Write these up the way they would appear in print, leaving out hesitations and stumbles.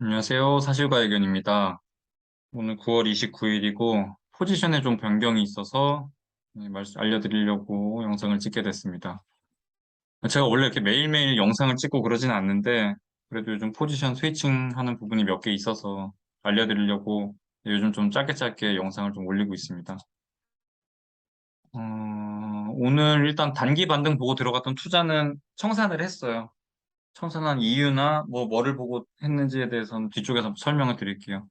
안녕하세요. 사실과 의견입니다. 오늘 9월 29일이고 포지션에 좀 변경이 있어서 알려드리려고 영상을 찍게 됐습니다. 제가 원래 이렇게 매일매일 영상을 찍고 그러진 않는데 그래도 요즘 포지션 스위칭하는 부분이 몇 개 있어서 알려드리려고 요즘 좀 짧게 짧게 영상을 좀 올리고 있습니다. 오늘 일단 단기 반등 보고 들어갔던 투자는 청산을 했어요. 청산한 이유나 뭐를 보고 했는지에 대해서는 뒤쪽에서 설명을 드릴게요.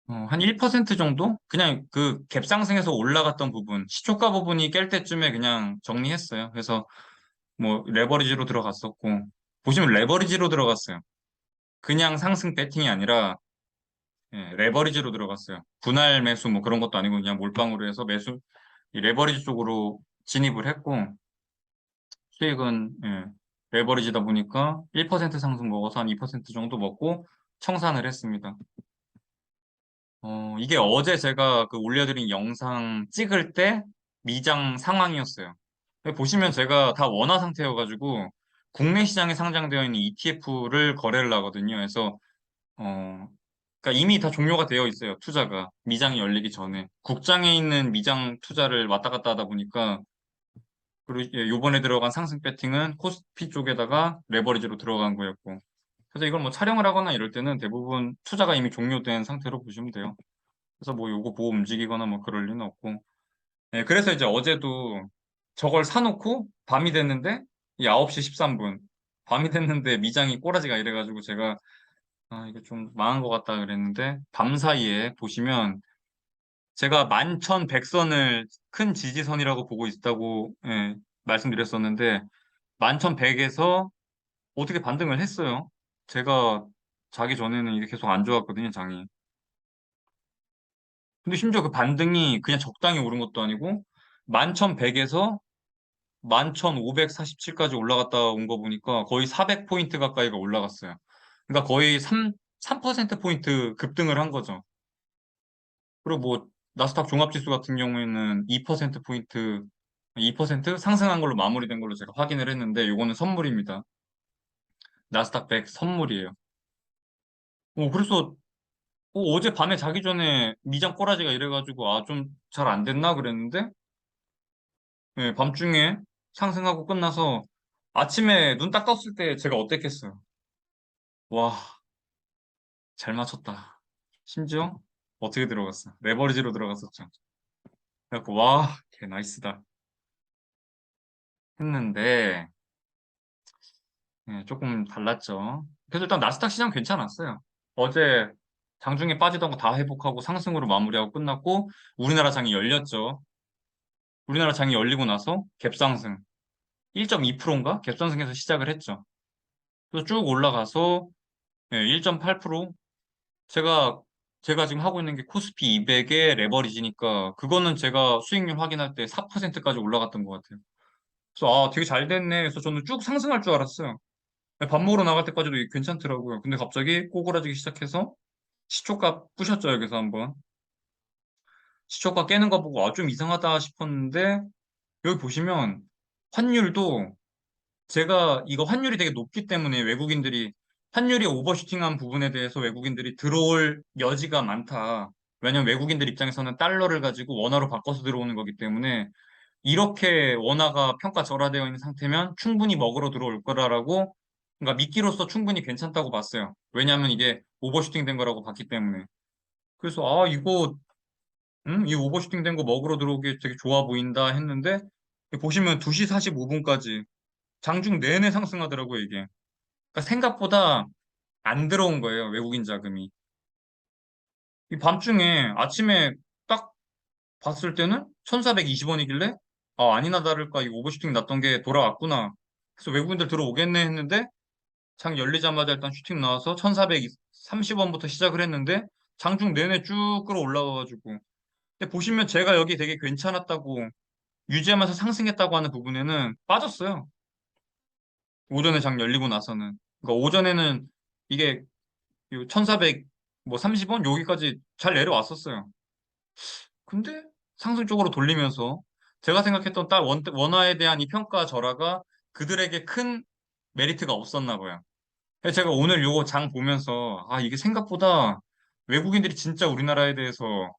한 1% 정도? 그냥 그 갭 상승해서 올라갔던 부분, 시초가 부분이 깰 때쯤에 그냥 정리했어요. 그래서 뭐 레버리지로 들어갔었고, 보시면 레버리지로 들어갔어요. 그냥 상승 배팅이 아니라 레버리지로 들어갔어요. 분할 매수 뭐 그런 것도 아니고 그냥 몰빵으로 해서 이 레버리지 쪽으로 진입을 했고, 수익은 레버리지다 보니까 1% 상승 먹어서 한 2% 정도 먹고 청산을 했습니다. 이게 어제 제가 그 올려드린 영상 찍을 때 미장 상황이었어요. 보시면 제가 다 원화 상태여가지고 국내 시장에 상장되어 있는 ETF를 거래를 하거든요. 그래서, 그러니까 이미 다 종료가 되어 있어요. 투자가. 미장이 열리기 전에. 국장에 있는 미장 투자를 왔다 갔다 하다 보니까 그리고 요번에 들어간 상승 배팅은 코스피 쪽에다가 레버리지로 들어간 거였고. 그래서 이걸 뭐 촬영을 하거나 이럴 때는 대부분 투자가 이미 종료된 상태로 보시면 돼요. 그래서 뭐 요거 보고 움직이거나 뭐 그럴 리는 없고. 네, 그래서 이제 어제도 저걸 사놓고 밤이 됐는데 이 9시 13분. 밤이 됐는데 미장이 꼬라지가 이래가지고 제가 이거 좀 망한 것 같다 그랬는데 밤 사이에 보시면 제가 11,100선을 큰 지지선이라고 보고 있다고 말씀드렸었는데 11,100에서 어떻게 반등을 했어요. 제가 자기 전에는 이게 계속 안 좋았거든요, 장이. 근데 심지어 그 반등이 그냥 적당히 오른 것도 아니고 11,100에서 11,547까지 올라갔다 온 거 보니까 거의 400포인트 가까이가 올라갔어요. 그러니까 거의 3%포인트 급등을 한 거죠. 그리고 뭐 나스닥 종합지수 같은 경우에는 2%포인트, 2% 상승한 걸로 마무리된 걸로 제가 확인을 했는데 요거는 선물입니다. 나스닥 100 선물이에요. 그래서 어제 밤에 자기 전에 미장 꼬라지가 이래가지고 좀 잘 안 됐나 그랬는데 밤중에 상승하고 끝나서 아침에 눈 딱 떴을 때 제가 어땠겠어요? 와, 잘 맞췄다. 심지어 어떻게 들어갔어? 레버리지로 들어갔었죠. 그래갖고 와, 개 나이스다 했는데 조금 달랐죠. 그래서 일단 나스닥 시장 괜찮았어요. 어제 장중에 빠지던 거 다 회복하고 상승으로 마무리하고 끝났고 우리나라 장이 열렸죠. 우리나라 장이 열리고 나서 갭상승 1.2%인가? 갭상승해서 시작을 했죠. 그래서 쭉 올라가서 1.8%. 제가 제가 지금 하고 있는 게 코스피 200의 레버리지니까 그거는 제가 수익률 확인할 때 4%까지 올라갔던 것 같아요. 그래서 되게 잘 됐네. 그래서 저는 쭉 상승할 줄 알았어요. 밥 먹으러 나갈 때까지도 이게 괜찮더라고요. 근데 갑자기 꼬꾸라지기 시작해서 시초가 부셨죠, 여기서 한번. 시초가 깨는 거 보고 좀 이상하다 싶었는데 여기 보시면 환율도 제가 이거 환율이 되게 높기 때문에 외국인들이 환율이 오버슈팅한 부분에 대해서 외국인들이 들어올 여지가 많다. 왜냐면 외국인들 입장에서는 달러를 가지고 원화로 바꿔서 들어오는 거기 때문에 이렇게 원화가 평가절하되어 있는 상태면 충분히 먹으러 들어올 거라라고 그러니까 미끼로서 충분히 괜찮다고 봤어요. 왜냐하면 이게 오버슈팅 된 거라고 봤기 때문에. 그래서 이거 이 오버슈팅 된 거 먹으러 들어오기 되게 좋아 보인다 했는데 보시면 2시 45분까지 장중 내내 상승하더라고요, 이게. 그러니까 생각보다 안 들어온 거예요, 외국인 자금이. 이 밤중에 아침에 딱 봤을 때는 1,420원이길래 아니나 다를까 이 오버슈팅 났던 게 돌아왔구나. 그래서 외국인들 들어오겠네 했는데 장 열리자마자 일단 슈팅 나와서 1,430원부터 시작을 했는데 장중 내내 쭉 끌어올라와가지고 근데 보시면 제가 여기 되게 괜찮았다고 유지하면서 상승했다고 하는 부분에는 빠졌어요. 오전에 장 열리고 나서는. 그러니까 오전에는 이게 1,400, 뭐 30원 여기까지 잘 내려왔었어요. 근데 상승 쪽으로 돌리면서 제가 생각했던 원화에 대한 이 평가 절하가 그들에게 큰 메리트가 없었나 봐요. 그래서 제가 오늘 요거 장 보면서, 아, 이게 생각보다 외국인들이 진짜 우리나라에 대해서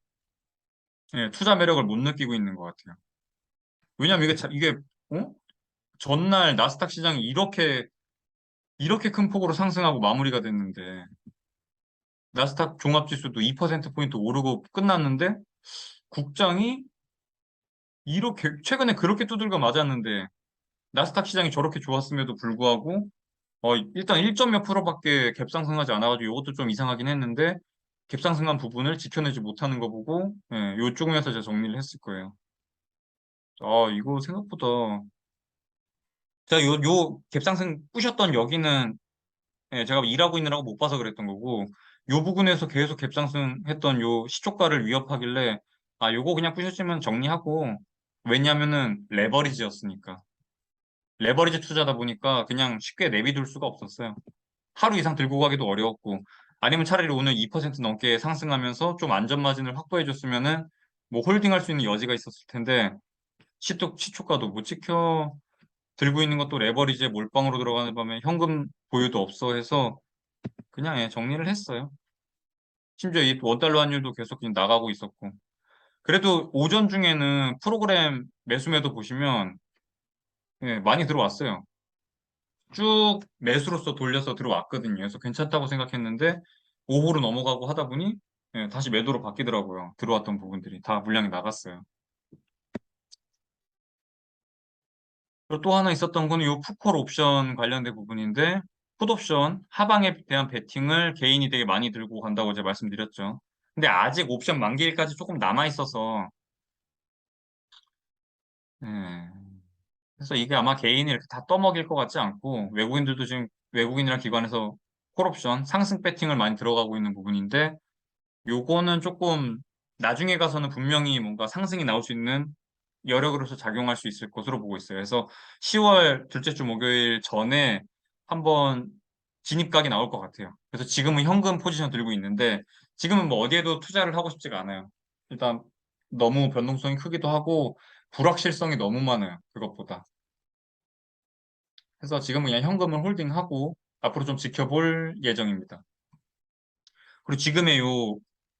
예, 투자 매력을 못 느끼고 있는 것 같아요. 왜냐면 이게, 어? 전날 나스닥 시장이 이렇게 큰 폭으로 상승하고 마무리가 됐는데, 나스닥 종합지수도 2%포인트 오르고 끝났는데, 국장이 최근에 그렇게 두들겨 맞았는데, 나스닥 시장이 저렇게 좋았음에도 불구하고, 일단 1점 몇 프로밖에 갭상승하지 않아가지고 이것도 좀 이상하긴 했는데, 갭상승한 부분을 지켜내지 못하는 거 보고, 예, 요쪽에서 제가 정리를 했을 거예요. 아, 이거 생각보다, 제가 요 갭상승 꾸셨던 여기는, 예, 제가 일하고 있느라고 못 봐서 그랬던 거고, 요 부분에서 계속 갭상승했던 요 시초가를 위협하길래, 아, 요거 그냥 부셨으면 정리하고, 왜냐면은 레버리지였으니까. 레버리지 투자다 보니까 그냥 쉽게 내비둘 수가 없었어요. 하루 이상 들고 가기도 어려웠고, 아니면 차라리 오늘 2% 넘게 상승하면서 좀 안전 마진을 확보해 줬으면은 뭐 홀딩할 수 있는 여지가 있었을 텐데, 시초가도 못 지켜 들고 있는 것도 레버리지에 몰빵으로 들어가는 밤에 현금 보유도 없어 해서 그냥 예, 정리를 했어요. 심지어 이 원달러 환율도 계속 그냥 나가고 있었고. 그래도 오전 중에는 프로그램 매수매도 보시면 예, 많이 들어왔어요. 쭉 매수로서 돌려서 들어왔거든요. 그래서 괜찮다고 생각했는데 오후로 넘어가고 하다 보니 예, 다시 매도로 바뀌더라고요. 들어왔던 부분들이 다 물량이 나갔어요. 그리고 또 하나 있었던 거는 요 풋콜 옵션 관련된 부분인데 풋옵션 하방에 대한 베팅을 개인이 되게 많이 들고 간다고 제가 말씀드렸죠. 근데 아직 옵션 만기일까지 조금 남아 있어서 예, 그래서 이게 아마 개인이 이렇게 다 떠먹일 것 같지 않고 외국인들도 지금 외국인이랑 기관에서 콜옵션 상승 배팅을 많이 들어가고 있는 부분인데 요거는 조금 나중에 가서는 분명히 뭔가 상승이 나올 수 있는 여력으로서 작용할 수 있을 것으로 보고 있어요. 그래서 10월 둘째 주 목요일 전에 한번 진입각이 나올 것 같아요. 그래서 지금은 현금 포지션 들고 있는데 지금은 뭐 어디에도 투자를 하고 싶지가 않아요. 일단 너무 변동성이 크기도 하고 불확실성이 너무 많아요. 그것보다. 그래서 지금은 그냥 현금을 홀딩하고 앞으로 좀 지켜볼 예정입니다. 그리고 지금의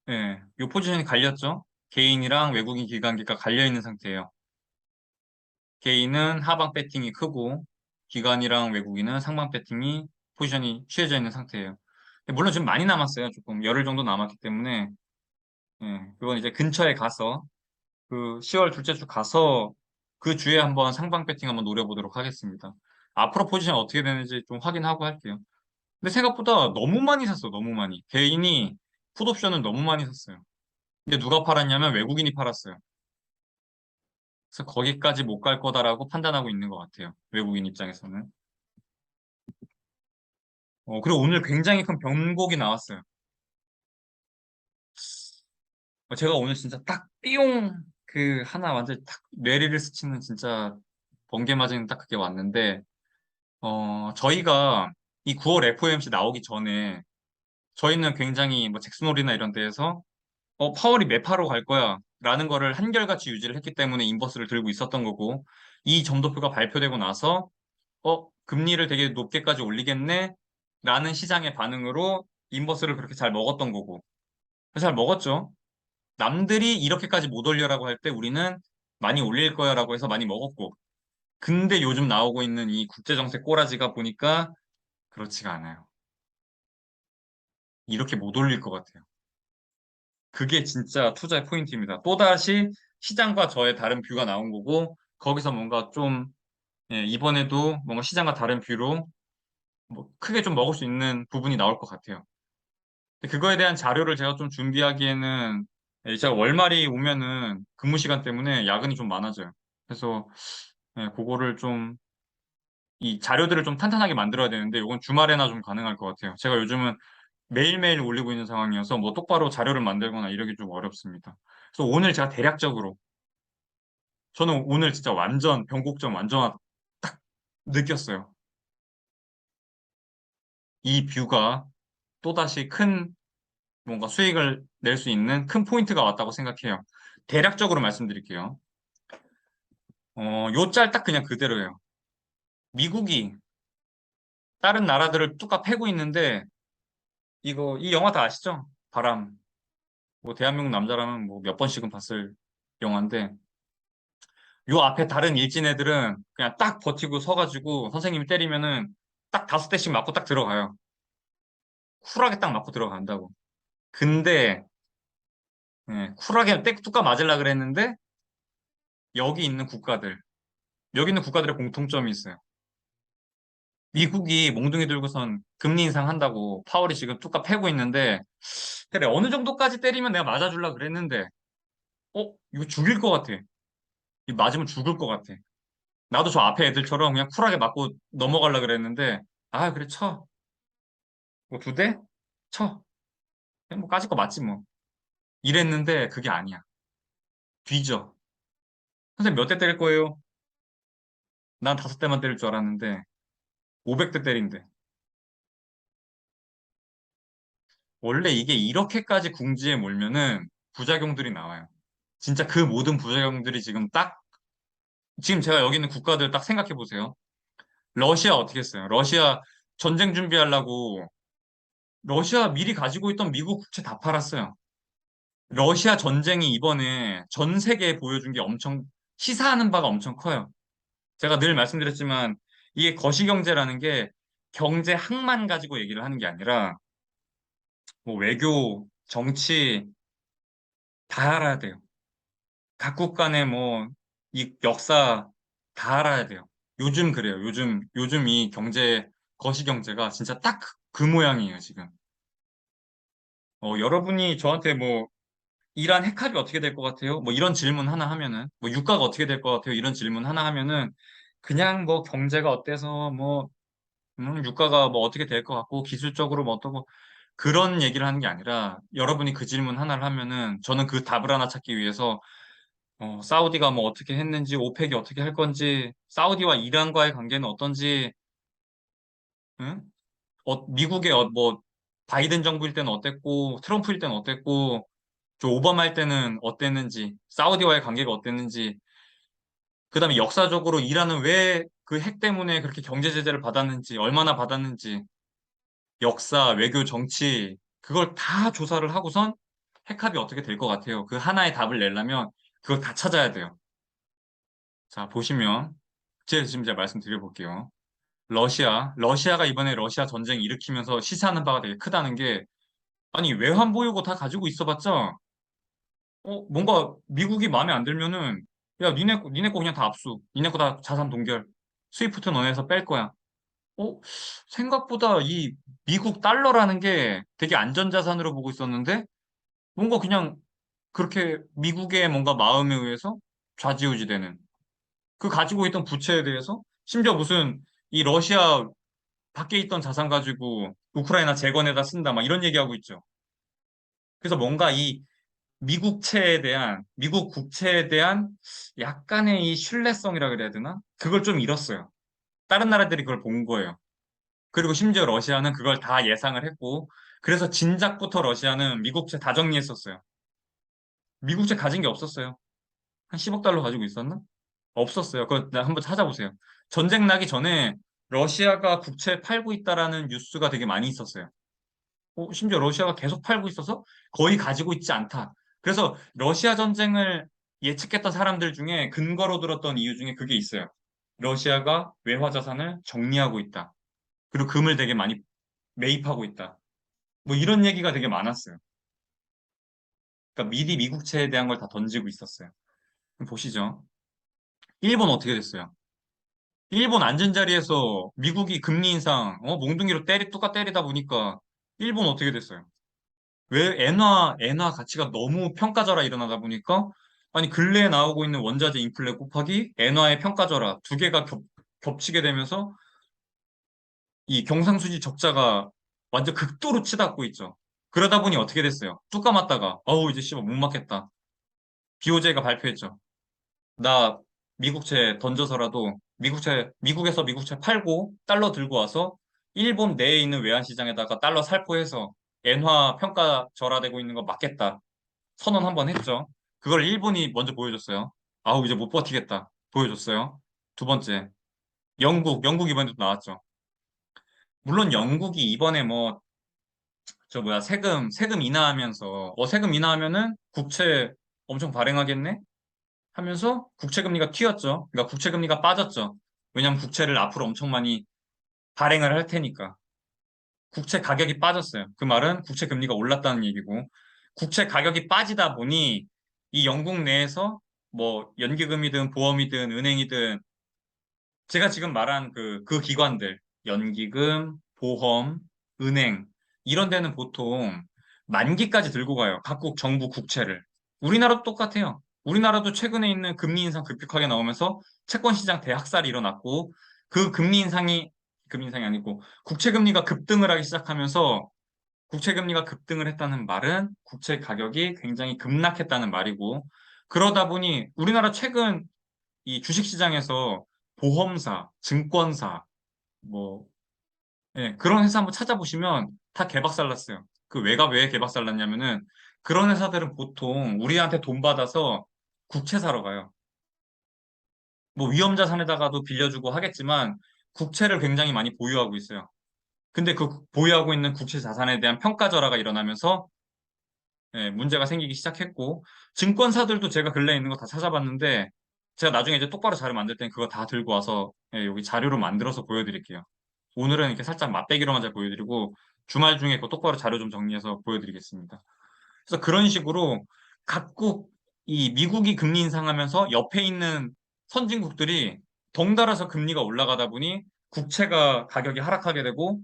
예, 요 포지션이 갈렸죠? 개인이랑 외국인 기관기가 갈려 있는 상태예요. 개인은 하방 배팅이 크고 기관이랑 외국인은 상방 배팅이 포지션이 취해져 있는 상태예요. 근데 물론 지금 많이 남았어요. 조금 열흘 정도 남았기 때문에 예, 그건 이제 근처에 가서 그 10월 둘째 주 가서 그 주에 한번 상방 배팅 한번 노려보도록 하겠습니다. 앞으로 포지션 어떻게 되는지 좀 확인하고 할게요. 근데 생각보다 너무 많이 샀어, 너무 많이. 개인이 풋옵션은 너무 많이 샀어요. 근데 누가 팔았냐면 외국인이 팔았어요. 그래서 거기까지 못 갈 거다라고 판단하고 있는 것 같아요. 외국인 입장에서는. 그리고 오늘 굉장히 큰 변곡이 나왔어요. 제가 오늘 진짜 딱 삐용 그 하나 완전 딱 뇌리를 스치는 진짜 번개 맞은 딱 그게 왔는데 저희가 이 9월 FOMC 나오기 전에 저희는 굉장히 뭐 잭슨홀이나 이런 데에서 파월이 매파로 갈 거야 라는 거를 한결같이 유지를 했기 때문에 인버스를 들고 있었던 거고 이 점도표가 발표되고 나서 금리를 되게 높게까지 올리겠네 라는 시장의 반응으로 인버스를 그렇게 잘 먹었던 거고 잘 먹었죠. 남들이 이렇게까지 못 올려라고 할 때 우리는 많이 올릴 거야라고 해서 많이 먹었고 근데 요즘 나오고 있는 이 국제정세 꼬라지가 보니까 그렇지가 않아요. 이렇게 못 올릴 것 같아요. 그게 진짜 투자의 포인트입니다. 또다시 시장과 저의 다른 뷰가 나온 거고 거기서 뭔가 좀 예, 이번에도 뭔가 시장과 다른 뷰로 뭐 크게 좀 먹을 수 있는 부분이 나올 것 같아요. 근데 그거에 대한 자료를 제가 좀 준비하기에는 제가 월말이 오면은 근무 시간 때문에 야근이 좀 많아져요. 그래서 그거를 좀 이 자료들을 좀 탄탄하게 만들어야 되는데 이건 주말에나 좀 가능할 것 같아요. 제가 요즘은 매일매일 올리고 있는 상황이어서 뭐 똑바로 자료를 만들거나 이러기 좀 어렵습니다. 그래서 오늘 제가 대략적으로 저는 오늘 진짜 완전 변곡점 완전 딱 느꼈어요. 이 뷰가 또다시 큰 뭔가 수익을 낼 수 있는 큰 포인트가 왔다고 생각해요. 대략적으로 말씀드릴게요. 요 짤 딱 그냥 그대로예요. 미국이 다른 나라들을 뚝딱 패고 있는데 이 영화 다 아시죠? 바람. 뭐 대한민국 남자라면 뭐 몇 번씩은 봤을 영화인데 요 앞에 다른 일진 애들은 그냥 딱 버티고 서가지고 선생님이 때리면은 딱 다섯 대씩 맞고 딱 들어가요. 쿨하게 딱 맞고 들어간다고. 근데 쿨하게 뚝딱 맞으려 그랬는데 여기 있는 국가들 여기 있는 국가들의 공통점이 있어요. 미국이 몽둥이 들고선 금리 인상한다고 파월이 지금 뚝딱 패고 있는데 그래 어느 정도까지 때리면 내가 맞아줄라 그랬는데 이거 죽일 것 같아. 이 맞으면 죽을 것 같아. 나도 저 앞에 애들처럼 그냥 쿨하게 맞고 넘어가려 그랬는데 아 그래 쳐. 뭐 두 대? 쳐. 그냥 뭐 까짓 거 맞지 뭐. 이랬는데 그게 아니야. 뒤져. 선생님 몇 대 때릴 거예요? 난 다섯 대만 때릴 줄 알았는데 500대 때린대. 원래 이게 이렇게까지 궁지에 몰면은 부작용들이 나와요. 진짜 그 모든 부작용들이 지금 제가 여기 있는 국가들 딱 생각해 보세요. 러시아 어떻게 했어요? 러시아 전쟁 준비하려고 러시아 미리 가지고 있던 미국 국채 다 팔았어요. 러시아 전쟁이 이번에 전 세계에 보여준 게 시사하는 바가 엄청 커요. 제가 늘 말씀드렸지만 이게 거시경제라는 게 경제 학만 가지고 얘기를 하는 게 아니라 뭐 외교, 정치 다 알아야 돼요. 각국 간의 뭐 이 역사 다 알아야 돼요. 요즘 그래요. 요즘 이 거시경제가 진짜 딱 그 모양이에요, 지금. 여러분이 저한테 뭐 이란 핵합이 어떻게 될 것 같아요? 뭐 이런 질문 하나 하면은 뭐 유가가 어떻게 될 것 같아요? 이런 질문 하나 하면은 그냥 뭐 경제가 어때서 뭐 유가가 뭐 어떻게 될 것 같고 기술적으로 뭐 어떠고 그런 얘기를 하는 게 아니라 여러분이 그 질문 하나를 하면은 저는 그 답을 하나 찾기 위해서 사우디가 뭐 어떻게 했는지 오펙이 어떻게 할 건지 사우디와 이란과의 관계는 어떤지 응? 미국의 뭐 바이든 정부일 때는 어땠고 트럼프일 때는 어땠고 저 오바마 할 때는 어땠는지 사우디와의 관계가 어땠는지 그다음에 역사적으로 이란은 왜 그 핵 때문에 그렇게 경제 제재를 받았는지 얼마나 받았는지 역사, 외교, 정치 그걸 다 조사를 하고선 핵합이 어떻게 될 것 같아요. 그 하나의 답을 내려면 그걸 다 찾아야 돼요. 자, 보시면 제가 말씀드려 볼게요. 러시아가 이번에 러시아 전쟁 일으키면서 시사하는 바가 되게 크다는 게 아니 외환 보유고 다 가지고 있어봤자 뭔가 미국이 마음에 안 들면은 야 니네 거 그냥 다 압수, 니네 거 다 자산 동결, 스위프트 너네에서 뺄 거야. 어, 생각보다 이 미국 달러라는 게 되게 안전자산으로 보고 있었는데 뭔가 그냥 그렇게 미국의 뭔가 마음에 의해서 좌지우지 되는 그 가지고 있던 부채에 대해서 심지어 무슨 이 러시아 밖에 있던 자산 가지고 우크라이나 재건에다 쓴다 막 이런 얘기하고 있죠. 그래서 뭔가 이 미국 국채에 대한 약간의 이 신뢰성이라 그래야 되나? 그걸 좀 잃었어요. 다른 나라들이 그걸 본 거예요. 그리고 심지어 러시아는 그걸 다 예상을 했고, 그래서 진작부터 러시아는 미국채 다 정리했었어요. 미국채 가진 게 없었어요. 한 10억 달러 가지고 있었나? 없었어요. 그거 한번 찾아보세요. 전쟁 나기 전에 러시아가 국채 팔고 있다라는 뉴스가 되게 많이 있었어요. 심지어 러시아가 계속 팔고 있어서 거의 가지고 있지 않다. 그래서 러시아 전쟁을 예측했던 사람들 중에 근거로 들었던 이유 중에 그게 있어요. 러시아가 외화 자산을 정리하고 있다. 그리고 금을 되게 많이 매입하고 있다. 뭐 이런 얘기가 되게 많았어요. 그러니까 미리 미국채에 대한 걸 다 던지고 있었어요. 그럼 보시죠. 일본 어떻게 됐어요? 일본 앉은 자리에서 미국이 금리 인상, 몽둥이로 뚜까 때리다 보니까 일본 어떻게 됐어요? 왜 엔화 가치가 너무 평가절하 일어나다 보니까 아니 근래에 나오고 있는 원자재 인플레 곱하기 엔화의 평가절하 두 개가 겹치게 되면서 이 경상수지 적자가 완전 극도로 치닫고 있죠. 그러다 보니 어떻게 됐어요? 뚝 감았다가 어우 이제 씨발 못 맞겠다. BOJ가 발표했죠. 나 미국채 던져서라도 미국에서 미국채 팔고 달러 들고 와서 일본 내에 있는 외환시장에다가 달러 살포해서 엔화 평가 절하되고 있는 거 맞겠다. 선언 한번 했죠. 그걸 일본이 먼저 보여줬어요. 아우, 이제 못 버티겠다. 보여줬어요. 두 번째, 영국 이번에도 나왔죠. 물론 영국이 이번에 뭐, 저 뭐야, 세금 인하하면서, 세금 인하하면은 국채 엄청 발행하겠네? 하면서 국채 금리가 튀었죠. 그러니까 국채 금리가 빠졌죠. 왜냐면 국채를 앞으로 엄청 많이 발행을 할 테니까. 국채 가격이 빠졌어요. 그 말은 국채 금리가 올랐다는 얘기고, 국채 가격이 빠지다 보니 이 영국 내에서 뭐 연기금이든 보험이든 은행이든 제가 지금 말한 그 기관들, 연기금, 보험, 은행, 이런 데는 보통 만기까지 들고 가요. 각국 정부 국채를. 우리나라도 똑같아요. 우리나라도 최근에 있는 금리 인상 급격하게 나오면서 채권 시장 대학살이 일어났고, 그 금리 인상이 아니고, 국채 금리가 급등을 하기 시작하면서, 국채 금리가 급등을 했다는 말은 국채 가격이 굉장히 급락했다는 말이고, 그러다 보니 우리나라 최근 이 주식시장에서 보험사, 증권사, 뭐, 예, 그런 회사 한번 찾아보시면 다 개박살 났어요. 그 왜가 왜 개박살 났냐면은 그런 회사들은 보통 우리한테 돈 받아서 국채 사러 가요. 뭐 위험자산에다가도 빌려주고 하겠지만 국채를 굉장히 많이 보유하고 있어요. 근데 그 보유하고 있는 국채 자산에 대한 평가절하가 일어나면서 예, 문제가 생기기 시작했고, 증권사들도 제가 근래에 있는 거 다 찾아봤는데, 제가 나중에 이제 똑바로 자료 만들 땐 그거 다 들고 와서, 예, 여기 자료로 만들어서 보여드릴게요. 오늘은 이렇게 살짝 맛배기로만 잘 보여드리고, 주말 중에 그 똑바로 자료 좀 정리해서 보여드리겠습니다. 그래서 그런 식으로 각국, 이 미국이 금리 인상하면서 옆에 있는 선진국들이 덩달아서 금리가 올라가다 보니 국채가 가격이 하락하게 되고,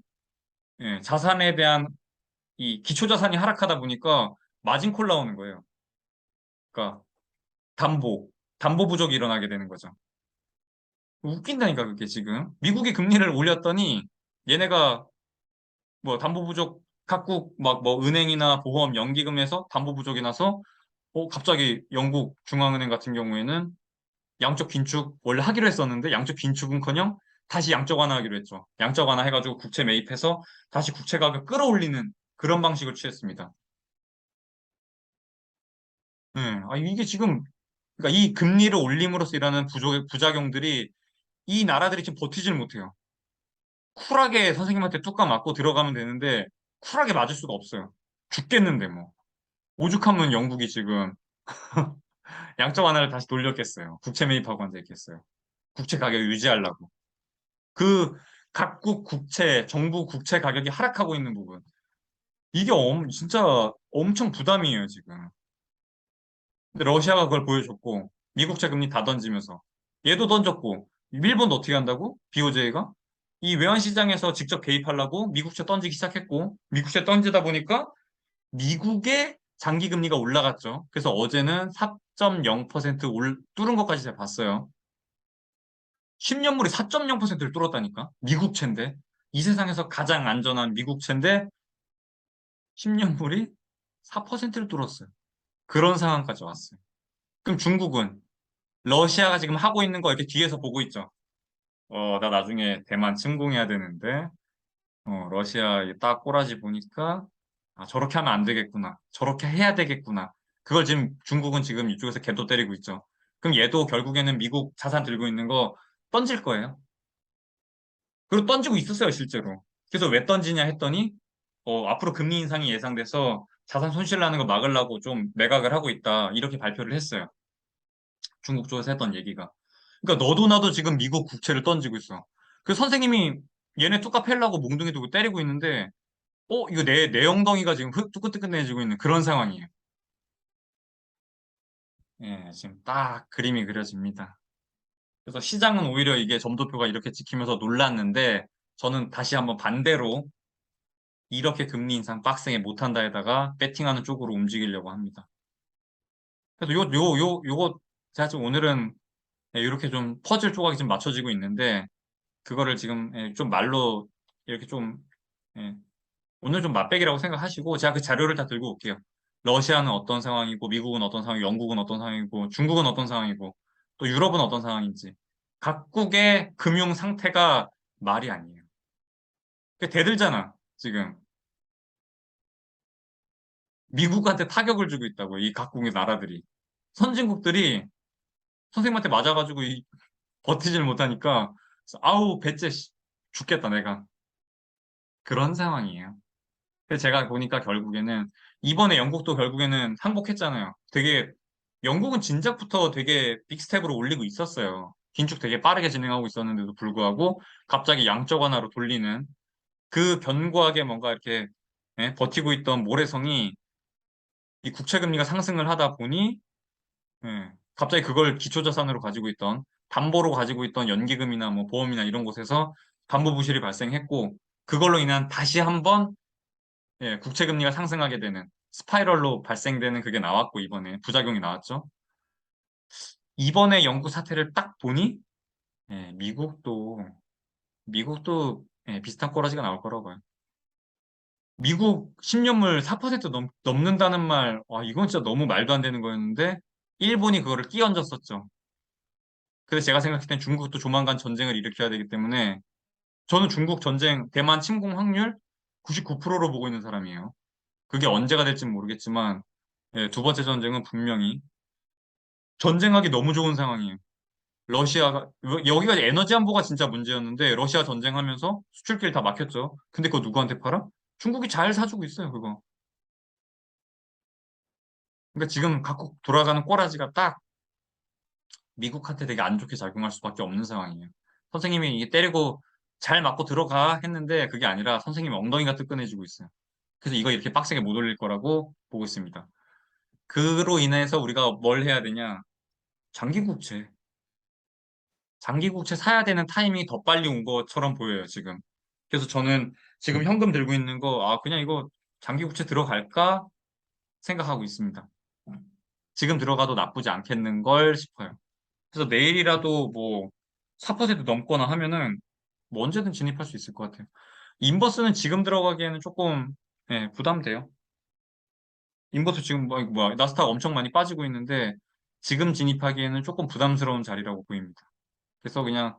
예, 자산에 대한 이 기초자산이 하락하다 보니까 마진콜 나오는 거예요. 그러니까 담보, 담보 부족이 일어나게 되는 거죠. 웃긴다니까 그게 지금. 미국이 금리를 올렸더니 얘네가 뭐 담보 부족 각국 막 뭐 은행이나 보험, 연기금에서 담보 부족이 나서 갑자기 영국 중앙은행 같은 경우에는 양적 긴축 원래 하기로 했었는데 양적 긴축은커녕 다시 양적 완화하기로 했죠. 양적 완화 해가지고 국채 매입해서 다시 국채 가격 끌어올리는 그런 방식을 취했습니다. 네. 이게 지금 그러니까 이 금리를 올림으로써 일어나는 부작용들이 이 나라들이 지금 버티질 못해요. 쿨하게 선생님한테 뚜까 맞고 들어가면 되는데 쿨하게 맞을 수가 없어요. 죽겠는데 뭐. 오죽하면 영국이 지금 양적 완화를 다시 돌렸겠어요. 국채 매입하고 앉아있겠어요. 국채 가격 유지하려고. 그 각국 국채, 정부 국채 가격이 하락하고 있는 부분. 이게 진짜 엄청 부담이에요, 지금. 근데 러시아가 그걸 보여줬고, 미국채 금리 다 던지면서. 얘도 던졌고, 일본도 어떻게 한다고? BOJ가? 이 외환시장에서 직접 개입하려고 미국채 던지기 시작했고, 미국채 던지다 보니까 미국의 장기금리가 올라갔죠. 그래서 어제는 4.0% 뚫은 것까지 제가 봤어요. 10년물이 4.0%를 뚫었다니까? 미국채인데. 이 세상에서 가장 안전한 미국채인데 10년물이 4%를 뚫었어요. 그런 상황까지 왔어요. 그럼 중국은 러시아가 지금 하고 있는 거 이렇게 뒤에서 보고 있죠. 나 나중에 대만 침공해야 되는데, 러시아 딱 꼬라지 보니까, 저렇게 하면 안 되겠구나. 저렇게 해야 되겠구나. 그걸 지금 중국은 지금 이쪽에서 개도 때리고 있죠. 그럼 얘도 결국에는 미국 자산 들고 있는 거 던질 거예요. 그리고 던지고 있었어요, 실제로. 그래서 왜 던지냐 했더니, 앞으로 금리 인상이 예상돼서 자산 손실 나는 거 막으려고 좀 매각을 하고 있다. 이렇게 발표를 했어요. 중국 쪽에서 했던 얘기가. 그러니까 너도 나도 지금 미국 국채를 던지고 있어. 그 선생님이 얘네 뚜까 패려고 몽둥이 두고 때리고 있는데, 이거 내 엉덩이가 지금 뜨끈뜨끈해지고 있는 그런 상황이에요. 예, 지금 딱 그림이 그려집니다. 그래서 시장은 오히려 이게 점도표가 이렇게 찍히면서 놀랐는데, 저는 다시 한번 반대로 이렇게 금리 인상 빡세게 못한다에다가 배팅하는 쪽으로 움직이려고 합니다. 그래서 요거 제가 지금 오늘은 이렇게 좀 퍼즐 조각이 좀 맞춰지고 있는데, 그거를 지금 좀 말로 이렇게 좀 예, 오늘 좀 맛배기라고 생각하시고 제가 그 자료를 다 들고 올게요. 러시아는 어떤 상황이고 미국은 어떤 상황이고 영국은 어떤 상황이고 중국은 어떤 상황이고 또 유럽은 어떤 상황인지 각국의 금융 상태가 말이 아니에요. 그 대들잖아 지금 미국한테 타격을 주고 있다고 이 각국의 나라들이 선진국들이 선생님한테 맞아가지고 버티질 못하니까 아우 배째 씨, 죽겠다 내가 그런 상황이에요. 그래서 제가 보니까 결국에는 이번에 영국도 결국에는 항복했잖아요. 되게 영국은 진작부터 되게 빅스텝으로 올리고 있었어요. 긴축 되게 빠르게 진행하고 있었는데도 불구하고 갑자기 양적 완화로 돌리는 그 견고하게 뭔가 이렇게 버티고 있던 모래성이 이 국채 금리가 상승을 하다 보니 갑자기 그걸 기초자산으로 가지고 있던 담보로 가지고 있던 연기금이나 뭐 보험이나 이런 곳에서 담보 부실이 발생했고 그걸로 인한 다시 한번 국채 금리가 상승하게 되는 스파이럴로 발생되는 그게 나왔고 이번에 부작용이 나왔죠. 이번에 영국 사태를 딱 보니 미국도 비슷한 꼬라지가 나올 거라고 봐요. 미국 10년물 4% 넘는다는 말, 와, 이건 진짜 너무 말도 안 되는 거였는데, 일본이 그거를 끼얹었었죠. 그래서 제가 생각할 땐 중국도 조만간 전쟁을 일으켜야 되기 때문에, 저는 중국 전쟁, 대만 침공 확률 99%로 보고 있는 사람이에요. 그게 언제가 될지는 모르겠지만, 두 번째 전쟁은 분명히 전쟁하기 너무 좋은 상황이에요. 러시아가, 여기가 에너지 안보가 진짜 문제였는데, 러시아 전쟁하면서 수출길 다 막혔죠. 근데 그거 누구한테 팔아? 중국이 잘 사주고 있어요, 그거. 그러니까 지금 각국 돌아가는 꼬라지가 딱 미국한테 되게 안 좋게 작용할 수밖에 없는 상황이에요. 선생님이 이게 때리고 잘 맞고 들어가 했는데 그게 아니라 선생님이 엉덩이가 뜨끈해지고 있어요. 그래서 이거 이렇게 빡세게 못 올릴 거라고 보고 있습니다. 그로 인해서 우리가 뭘 해야 되냐? 장기국채. 장기국채 사야 되는 타이밍이 더 빨리 온 것처럼 보여요, 지금. 그래서 저는 지금 현금 들고 있는 거, 아, 그냥 이거 장기국채 들어갈까 생각하고 있습니다. 지금 들어가도 나쁘지 않겠는 걸 싶어요. 그래서 내일이라도 뭐 4% 넘거나 하면은 뭐 언제든 진입할 수 있을 것 같아요. 인버스는 지금 들어가기에는 조금 부담돼요. 인버스 지금 뭐 나스닥 엄청 많이 빠지고 있는데 지금 진입하기에는 조금 부담스러운 자리라고 보입니다. 그래서 그냥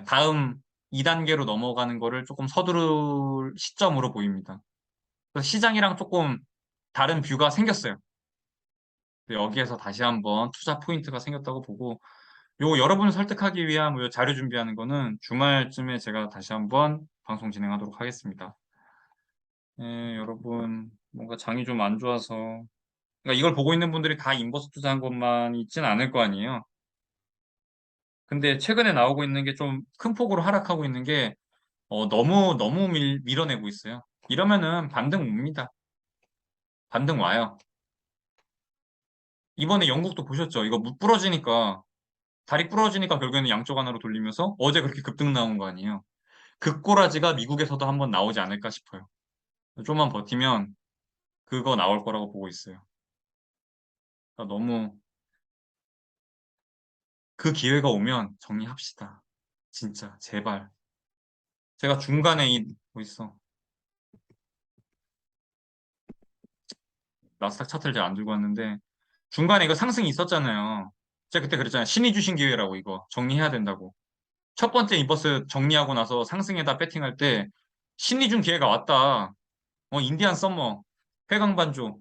다음 2단계로 넘어가는 거를 조금 서두를 시점으로 보입니다. 그래서 시장이랑 조금 다른 뷰가 생겼어요. 여기에서 다시 한번 투자 포인트가 생겼다고 보고 요 여러분을 설득하기 위한 요 자료 준비하는 거는 주말쯤에 제가 다시 한번 방송 진행하도록 하겠습니다. 여러분 뭔가 장이 좀 안 좋아서 그러니까 이걸 보고 있는 분들이 다 인버스 투자한 것만 있진 않을 거 아니에요. 근데 최근에 나오고 있는 게 좀 큰 폭으로 하락하고 있는 게 너무 밀어내고 있어요. 이러면은 반등 옵니다. 반등 와요. 이번에 영국도 보셨죠? 이거 부러지니까 다리 부러지니까 결국에는 양쪽 하나로 돌리면서 어제 그렇게 급등 나온 거 아니에요. 그 꼬라지가 미국에서도 한번 나오지 않을까 싶어요. 좀만 버티면 그거 나올 거라고 보고 있어요. 그러니까 너무 그 기회가 오면 정리합시다. 진짜 제발. 제가 중간에 뭐 있어. 나스닥 차트를 제가 안 들고 왔는데 중간에 이거 상승이 있었잖아요. 제가 그때 그랬잖아요. 신이 주신 기회라고 이거 정리해야 된다고. 첫 번째 인버스 정리하고 나서 상승에다 배팅할 때 신이 준 기회가 왔다. 인디안 썸머, 회광반조,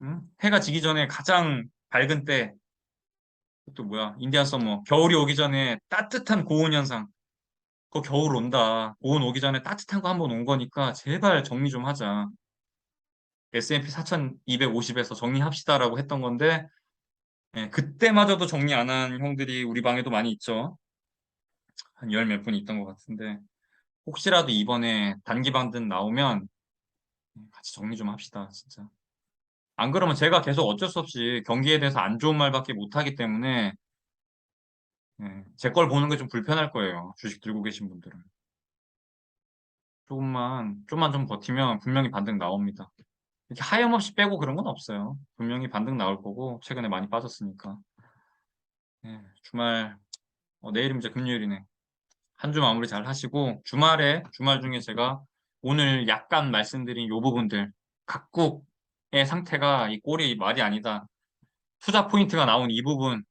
응? 해가 지기 전에 가장 밝은 때, 또 뭐야, 인디안 썸머, 겨울이 오기 전에 따뜻한 고온 현상, 그 겨울 온다. 고온 오기 전에 따뜻한 거 한번 온 거니까 제발 정리 좀 하자. S&P 4250에서 정리합시다라고 했던 건데, 그때마저도 정리 안 한 형들이 우리 방에도 많이 있죠. 한 열 몇 분 있던 것 같은데, 혹시라도 이번에 단기 반등 나오면 같이 정리 좀 합시다, 진짜. 안 그러면 제가 계속 어쩔 수 없이 경기에 대해서 안 좋은 말밖에 못 하기 때문에 제 걸 보는 게 좀 불편할 거예요. 주식 들고 계신 분들은. 좀만 좀 버티면 분명히 반등 나옵니다. 이렇게 하염없이 빼고 그런 건 없어요. 분명히 반등 나올 거고 최근에 많이 빠졌으니까. 주말 내일이면 이제 금요일이네. 한 주 마무리 잘 하시고 주말 중에 제가 오늘 약간 말씀드린 요 부분들 각국의 상태가 이 꼴이 말이 아니다. 투자 포인트가 나온 이 부분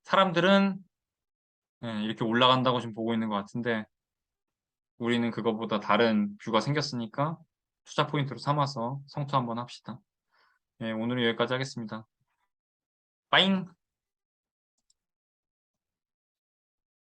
사람들은 이렇게 올라간다고 지금 보고 있는 것 같은데 우리는 그거보다 다른 뷰가 생겼으니까 투자 포인트로 삼아서 성투 한번 합시다. 오늘은 여기까지 하겠습니다. 빠잉!